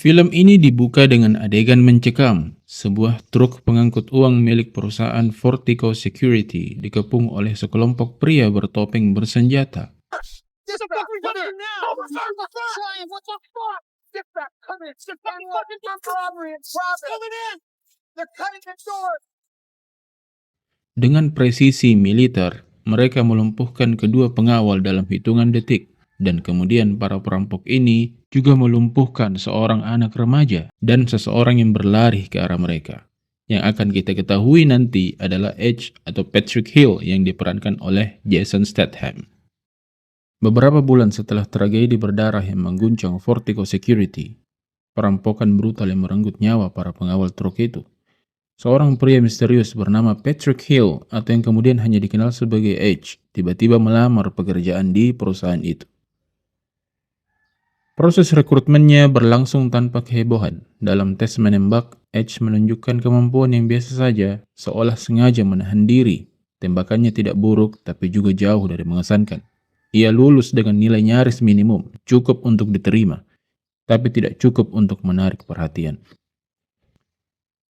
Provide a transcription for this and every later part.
Film ini dibuka dengan adegan mencekam. Sebuah truk pengangkut uang milik perusahaan Fortico Security dikepung oleh sekelompok pria bertopeng bersenjata. This fucking coming now! Brian, what the fuck? Get back, come in. It's fucking robbery and profit. Coming in! They're cutting the door! Dengan presisi militer, mereka melumpuhkan kedua pengawal dalam hitungan detik. Dan kemudian para perampok ini juga melumpuhkan seorang anak remaja dan seseorang yang berlari ke arah mereka. Yang akan kita ketahui nanti adalah Edge atau Patrick Hill yang diperankan oleh Jason Statham. Beberapa bulan setelah tragedi berdarah yang mengguncang Fortico Security, perampokan brutal yang merenggut nyawa para pengawal truk itu, seorang pria misterius bernama Patrick Hill atau yang kemudian hanya dikenal sebagai Edge tiba-tiba melamar pekerjaan di perusahaan itu. Proses rekrutmennya berlangsung tanpa kehebohan. Dalam tes menembak, Edge menunjukkan kemampuan yang biasa saja, seolah sengaja menahan diri. Tembakannya tidak buruk, tapi juga jauh dari mengesankan. Ia lulus dengan nilai nyaris minimum, cukup untuk diterima, tapi tidak cukup untuk menarik perhatian.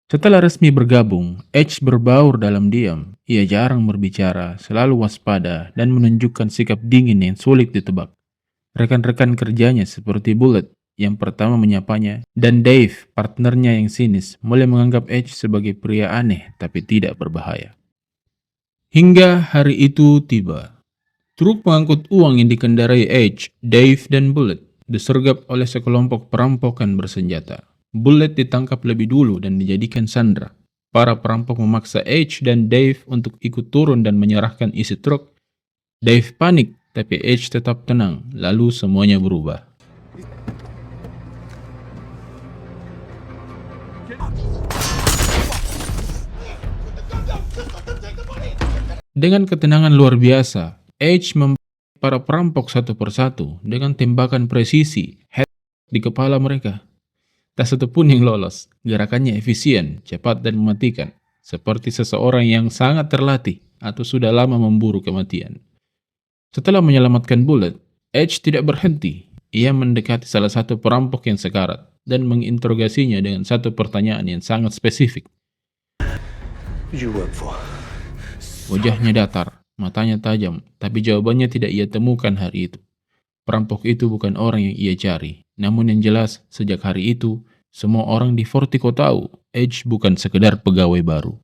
Setelah resmi bergabung, Edge berbaur dalam diam. Ia jarang berbicara, selalu waspada, dan menunjukkan sikap dingin yang sulit ditebak. Rekan-rekan kerjanya seperti Bullet yang pertama menyapanya, dan Dave, partnernya yang sinis, mulai menganggap Edge sebagai pria aneh tapi tidak berbahaya. Hingga hari itu tiba. Truk pengangkut uang yang dikendarai Edge, Dave, dan Bullet disergap oleh sekelompok perampokan bersenjata. Bullet ditangkap lebih dulu dan dijadikan sandera. Para perampok memaksa Edge dan Dave untuk ikut turun dan menyerahkan isi truk. Dave panik, tapi Edge tetap tenang, lalu semuanya berubah. Dengan ketenangan luar biasa, Edge membawa para perampok satu persatu dengan tembakan presisi head di kepala mereka. Tak satu pun yang lolos, gerakannya efisien, cepat dan mematikan, seperti seseorang yang sangat terlatih atau sudah lama memburu kematian. Setelah menyelamatkan Bullet, Edge tidak berhenti. Ia mendekati salah satu perampok yang sekarat dan menginterogasinya dengan satu pertanyaan yang sangat spesifik. Wajahnya datar, matanya tajam, tapi jawabannya tidak ia temukan hari itu. Perampok itu bukan orang yang ia cari, namun yang jelas sejak hari itu, semua orang di Fortico tahu Edge bukan sekedar pegawai baru.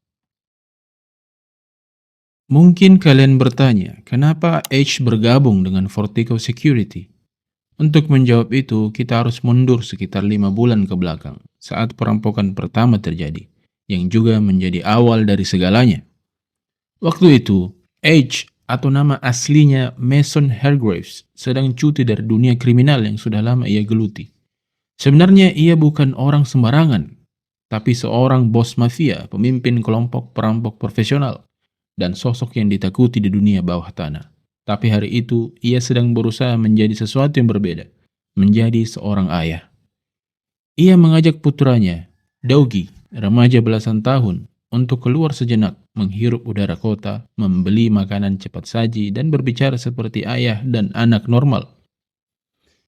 Mungkin kalian bertanya, kenapa Edge bergabung dengan Fortico Security? Untuk menjawab itu, kita harus mundur sekitar 5 bulan ke belakang, saat perampokan pertama terjadi, yang juga menjadi awal dari segalanya. Waktu itu, Edge atau nama aslinya Mason Hargreaves sedang cuti dari dunia kriminal yang sudah lama ia geluti. Sebenarnya ia bukan orang sembarangan, tapi seorang bos mafia, pemimpin kelompok perampok profesional, dan sosok yang ditakuti di dunia bawah tanah. Tapi hari itu, ia sedang berusaha menjadi sesuatu yang berbeda, menjadi seorang ayah. Ia mengajak putranya, Dougie, remaja belasan tahun, untuk keluar sejenak, menghirup udara kota, membeli makanan cepat saji, dan berbicara seperti ayah dan anak normal.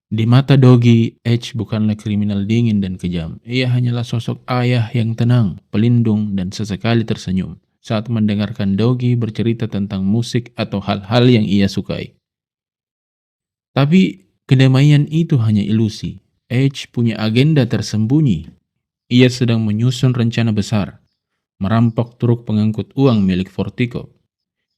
Di mata Dougie, Edge bukanlah kriminal dingin dan kejam. Ia hanyalah sosok ayah yang tenang, pelindung, dan sesekali tersenyum saat mendengarkan Dougie bercerita tentang musik atau hal-hal yang ia sukai. Tapi kedamaian itu hanya ilusi. Edge punya agenda tersembunyi. Ia sedang menyusun rencana besar, merampok truk pengangkut uang milik Fortico.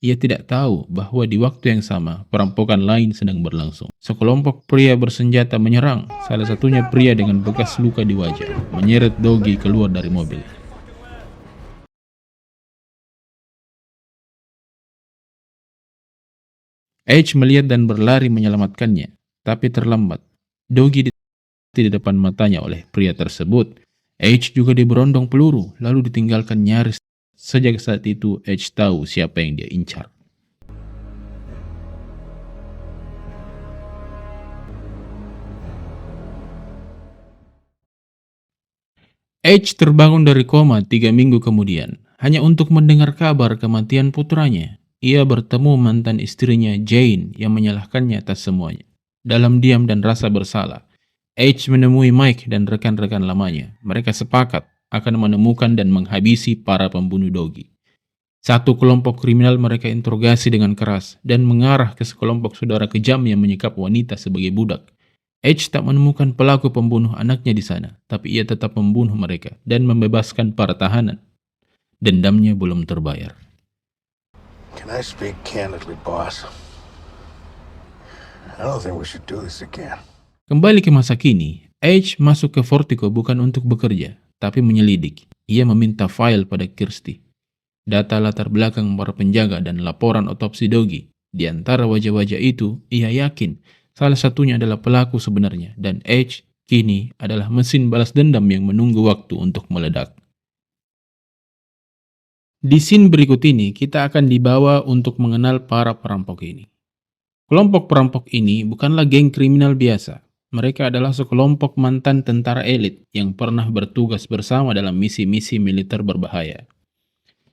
Ia tidak tahu bahwa di waktu yang sama, perampokan lain sedang berlangsung. Sekelompok pria bersenjata menyerang, salah satunya pria dengan bekas luka di wajah, menyeret Dougie keluar dari mobil. Edge melihat dan berlari menyelamatkannya, tapi terlambat. Dougie di depan matanya oleh pria tersebut. Edge juga diberondong peluru, lalu ditinggalkan nyaris. Sejak saat itu, Edge tahu siapa yang dia incar. Edge terbangun dari koma 3 minggu kemudian, hanya untuk mendengar kabar kematian putranya. Ia bertemu mantan istrinya Jane yang menyalahkannya atas semuanya. Dalam diam dan rasa bersalah, H menemui Mike dan rekan-rekan lamanya. Mereka sepakat akan menemukan dan menghabisi para pembunuh Dogi. Satu kelompok kriminal mereka interogasi dengan keras dan mengarah ke sekelompok saudara kejam yang menyekap wanita sebagai budak. H tak menemukan pelaku pembunuh anaknya di sana, tapi ia tetap membunuh mereka dan membebaskan para tahanan. Dendamnya belum terbayar. Can I speak candidly, boss? I don't think we should do this again. Kembali ke masa kini, H masuk ke Fortico bukan untuk bekerja, tapi menyelidik. Ia meminta file pada Kirsty. Data latar belakang para penjaga dan laporan otopsi Dogi. Di antara wajah-wajah itu, ia yakin salah satunya adalah pelaku sebenarnya, dan H kini adalah mesin balas dendam yang menunggu waktu untuk meledak. Di scene berikut ini, kita akan dibawa untuk mengenal para perampok ini. Kelompok perampok ini bukanlah geng kriminal biasa. Mereka adalah sekelompok mantan tentara elit yang pernah bertugas bersama dalam misi-misi militer berbahaya.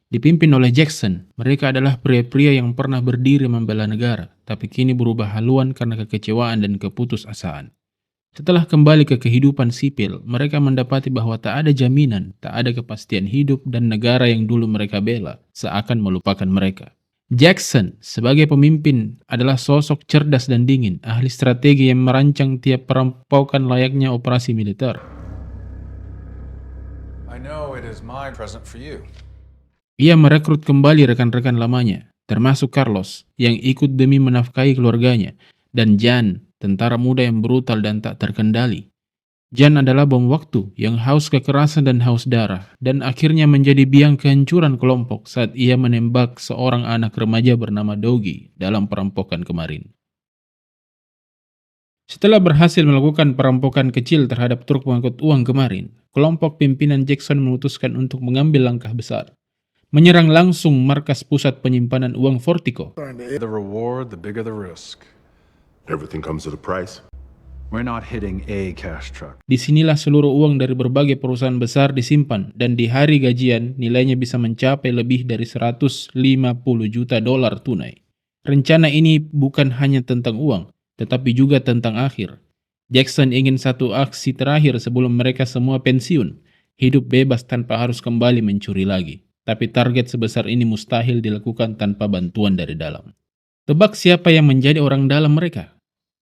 Dipimpin oleh Jackson, mereka adalah pria-pria yang pernah berdiri membela negara, tapi kini berubah haluan karena kekecewaan dan keputusasaan. Setelah kembali ke kehidupan sipil, mereka mendapati bahwa tak ada jaminan, tak ada kepastian hidup, dan negara yang dulu mereka bela seakan melupakan mereka. Jackson, sebagai pemimpin, adalah sosok cerdas dan dingin, ahli strategi yang merancang tiap perampokan layaknya operasi militer. I know it is my present for you. Ia merekrut kembali rekan-rekan lamanya, termasuk Carlos, yang ikut demi menafkahi keluarganya, dan Jan, tentara muda yang brutal dan tak terkendali. Jan adalah bom waktu yang haus kekerasan dan haus darah, dan akhirnya menjadi biang kehancuran kelompok saat ia menembak seorang anak remaja bernama Dogi dalam perampokan kemarin. Setelah berhasil melakukan perampokan kecil terhadap truk pengangkut uang kemarin, kelompok pimpinan Jackson memutuskan untuk mengambil langkah besar. Menyerang langsung markas pusat penyimpanan uang Fortico. The reward, the bigger the risk. Everything comes at a price. We're not hitting a cash truck. Disinilah seluruh uang dari berbagai perusahaan besar disimpan, dan di hari gajian nilainya bisa mencapai lebih dari 150 juta dolar tunai. Rencana ini bukan hanya tentang uang, tetapi juga tentang akhir. Jackson ingin satu aksi terakhir sebelum mereka semua pensiun, hidup bebas tanpa harus kembali mencuri lagi. Tapi target sebesar ini mustahil dilakukan tanpa bantuan dari dalam. Tebak siapa yang menjadi orang dalam mereka?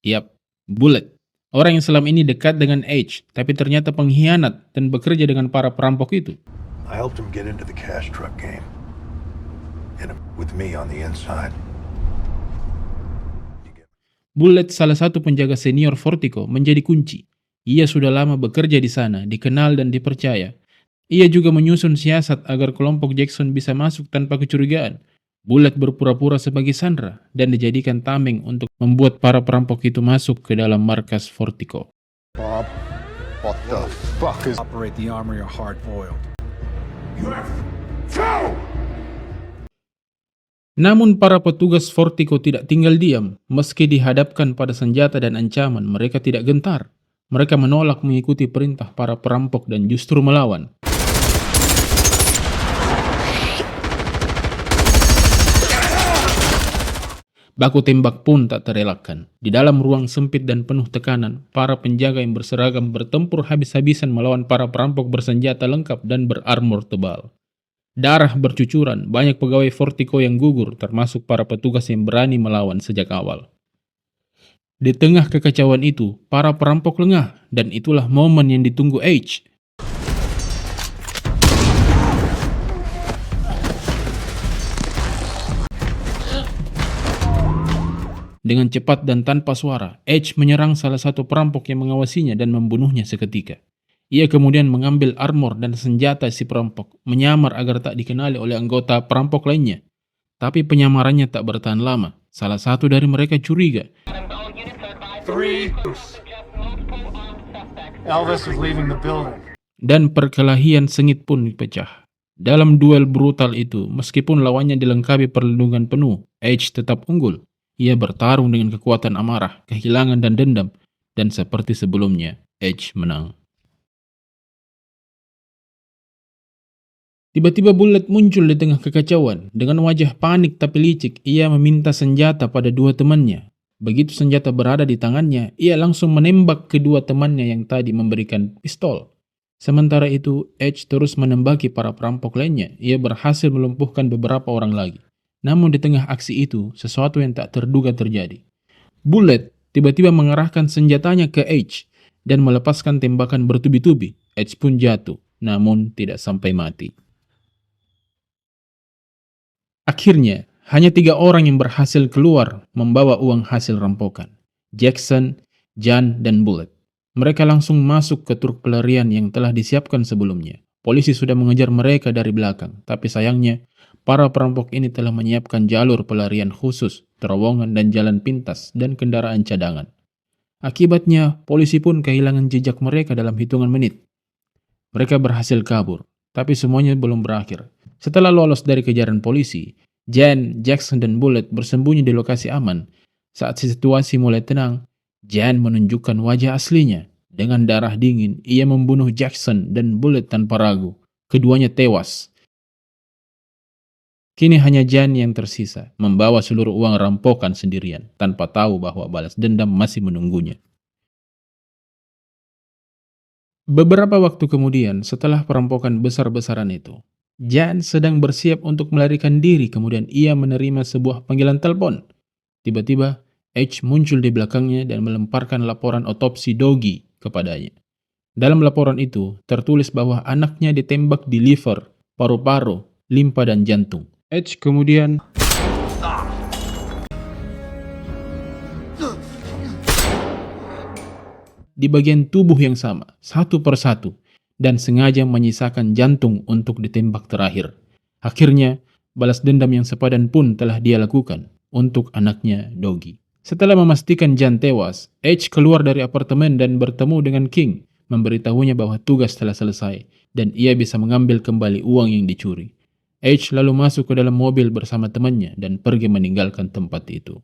Yap, Bullet. Orang yang selama ini dekat dengan H, tapi ternyata pengkhianat dan bekerja dengan para perampok itu. I helped him get into the cash truck game. And with me on the inside. Bullet, salah satu penjaga senior Fortico, menjadi kunci. Ia sudah lama bekerja di sana, dikenal dan dipercaya. Ia juga menyusun siasat agar kelompok Jackson bisa masuk tanpa kecurigaan. Bullet berpura-pura sebagai Sandra dan dijadikan tameng untuk membuat para perampok itu masuk ke dalam markas Fortico. Bob, what the fuck is... Operate the armory are hard-boiled. Namun para petugas Fortico tidak tinggal diam. Meski dihadapkan pada senjata dan ancaman, mereka tidak gentar. Mereka menolak mengikuti perintah para perampok dan justru melawan. Baku tembak pun tak terelakkan. Di dalam ruang sempit dan penuh tekanan, para penjaga yang berseragam bertempur habis-habisan melawan para perampok bersenjata lengkap dan berarmor tebal. Darah bercucuran, banyak pegawai Fortico yang gugur, termasuk para petugas yang berani melawan sejak awal. Di tengah kekacauan itu, para perampok lengah, dan itulah momen yang ditunggu H. Dengan cepat dan tanpa suara, H menyerang salah satu perampok yang mengawasinya dan membunuhnya seketika. Ia kemudian mengambil armor dan senjata si perampok, menyamar agar tak dikenali oleh anggota perampok lainnya. Tapi penyamarannya tak bertahan lama. Salah satu dari mereka curiga. Elvis is leaving the building. Dan perkelahian sengit pun pecah. Dalam duel brutal itu, meskipun lawannya dilengkapi perlindungan penuh, H tetap unggul. Ia bertarung dengan kekuatan amarah, kehilangan dan dendam, dan seperti sebelumnya, H menang. Tiba-tiba Bullet muncul di tengah kekacauan. Dengan wajah panik tapi licik, ia meminta senjata pada dua temannya. Begitu senjata berada di tangannya, ia langsung menembak kedua temannya yang tadi memberikan pistol. Sementara itu, Edge terus menembaki para perampok lainnya. Ia berhasil melumpuhkan beberapa orang lagi. Namun di tengah aksi itu, sesuatu yang tak terduga terjadi. Bullet tiba-tiba mengarahkan senjatanya ke Edge dan melepaskan tembakan bertubi-tubi. Edge pun jatuh, namun tidak sampai mati. Akhirnya, hanya 3 orang yang berhasil keluar membawa uang hasil rampokan. Jackson, Jan, dan Bullet. Mereka langsung masuk ke truk pelarian yang telah disiapkan sebelumnya. Polisi sudah mengejar mereka dari belakang, tapi sayangnya, para perampok ini telah menyiapkan jalur pelarian khusus, terowongan dan jalan pintas, dan kendaraan cadangan. Akibatnya, polisi pun kehilangan jejak mereka dalam hitungan menit. Mereka berhasil kabur, tapi semuanya belum berakhir. Setelah lolos dari kejaran polisi, Jan, Jackson, dan Bullet bersembunyi di lokasi aman. Saat situasi mulai tenang, Jan menunjukkan wajah aslinya. Dengan darah dingin, ia membunuh Jackson dan Bullet tanpa ragu. Keduanya tewas. Kini hanya Jan yang tersisa, membawa seluruh uang rampokan sendirian, tanpa tahu bahwa balas dendam masih menunggunya. Beberapa waktu kemudian, setelah perampokan besar-besaran itu, Jan sedang bersiap untuk melarikan diri, kemudian ia menerima sebuah panggilan telepon. Tiba-tiba, Edge muncul di belakangnya dan melemparkan laporan otopsi Doggy kepadanya. Dalam laporan itu, tertulis bahwa anaknya ditembak di liver, paru-paru, limpa, dan jantung. Edge kemudian di bagian tubuh yang sama, satu persatu, dan sengaja menyisakan jantung untuk ditembak terakhir. Akhirnya, balas dendam yang sepadan pun telah dia lakukan untuk anaknya Doggy. Setelah memastikan Jan tewas, Edge keluar dari apartemen dan bertemu dengan King, memberitahunya bahwa tugas telah selesai dan ia bisa mengambil kembali uang yang dicuri. Edge lalu masuk ke dalam mobil bersama temannya dan pergi meninggalkan tempat itu.